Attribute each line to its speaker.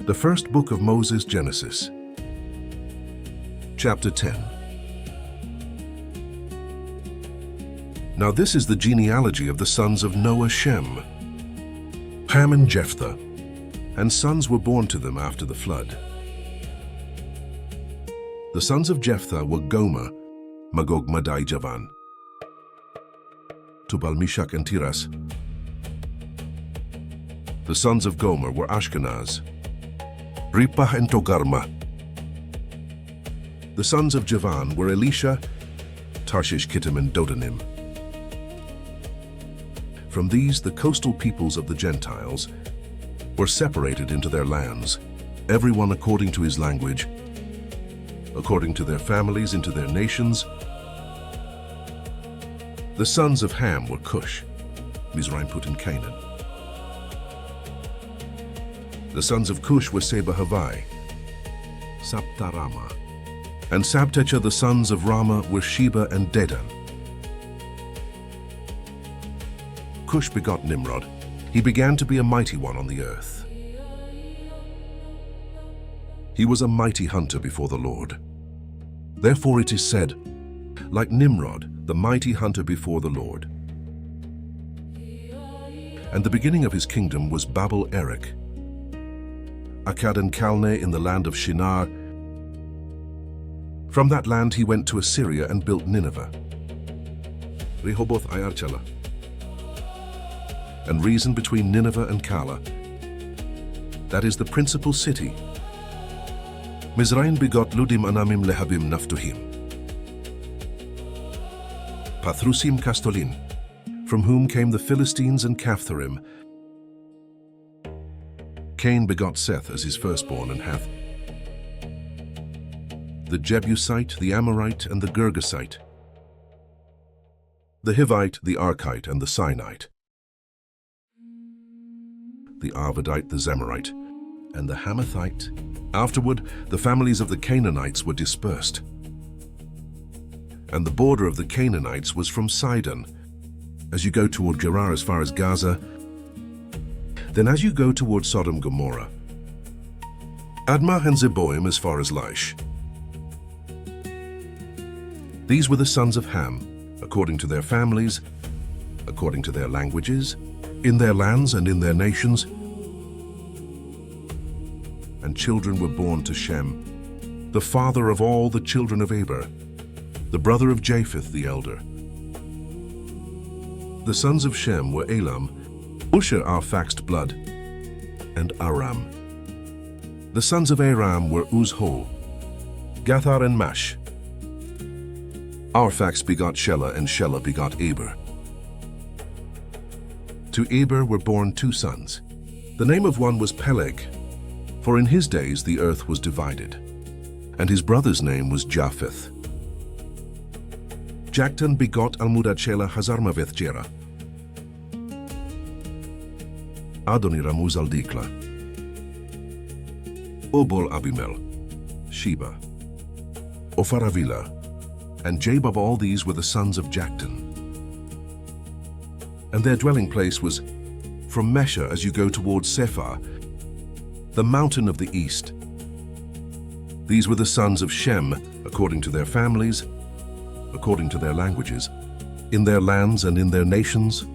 Speaker 1: The first book of Moses, Genesis. Chapter 10. Now this is the genealogy of the sons of Noah, Shem, Ham and Jephthah, and sons were born to them after the flood. The sons of Jephthah were Gomer, Magog, Madai, Javan, Tubal, Meshach, and Tiras. The sons of Gomer were Ashkenaz, Ripah, and Togarmah. The sons of Javan were Elisha, Tarshish, Kittim, and Dodanim. From these, the coastal peoples of the Gentiles were separated into their lands, everyone according to his language, according to their families into their nations. The sons of Ham were Cush, Mizraim, Put, and Canaan. The sons of Cush were Seba, Havai, Sabta, Rama. And Sabtecha, the sons of Rama, were Sheba and Dedan. Cush begot Nimrod. He began to be a mighty one on the earth. He was a mighty hunter before the Lord. Therefore it is said, like Nimrod, the mighty hunter before the Lord. And the beginning of his kingdom was Babel Erech, Akkad and Calneh in the land of Shinar. From that land he went to Assyria and built Nineveh, Rehoboth Ayarchala, and reasoned between Nineveh and Calah. That is the principal city. Mizraim begot Ludim, Anamim, Lehabim, Naphtuhim, Pathrusim, Castolim, from whom came the Philistines and Caphtorim. Cain begot Seth as his firstborn, and hath the Jebusite, the Amorite, and the Girgasite, the Hivite, the Arkite, and the Sinite, the Arvadite, the Zemarite, and the Hamathite. Afterward, the families of the Canaanites were dispersed. And the border of the Canaanites was from Sidon, as you go toward Gerar as far as Gaza. Then as you go toward Sodom Gomorrah, Admah and Zeboim as far as Laish. These were the sons of Ham, according to their families, according to their languages, in their lands and in their nations. And children were born to Shem, the father of all the children of Eber, the brother of Japheth the elder. The sons of Shem were Elam, Usher, Arphaxad blood, and Aram. The sons of Aram were Uzho, Gathar, and Mash. Arphaxad begot Shelah, and Shelah begot Eber. To Eber were born two sons. The name of one was Peleg, for in his days the earth was divided, and his brother's name was Japheth. Joktan begot Almudad, Shelah, Hazarmaveth, Jerah, Adoniram, Uzal-Dikla, Obol, Abimel, Sheba, Opharavila, and Jabab. All these were the sons of Joktan. And their dwelling place was from Mesha as you go towards Sephar, the mountain of the east. These were the sons of Shem, according to their families, according to their languages, in their lands and in their nations.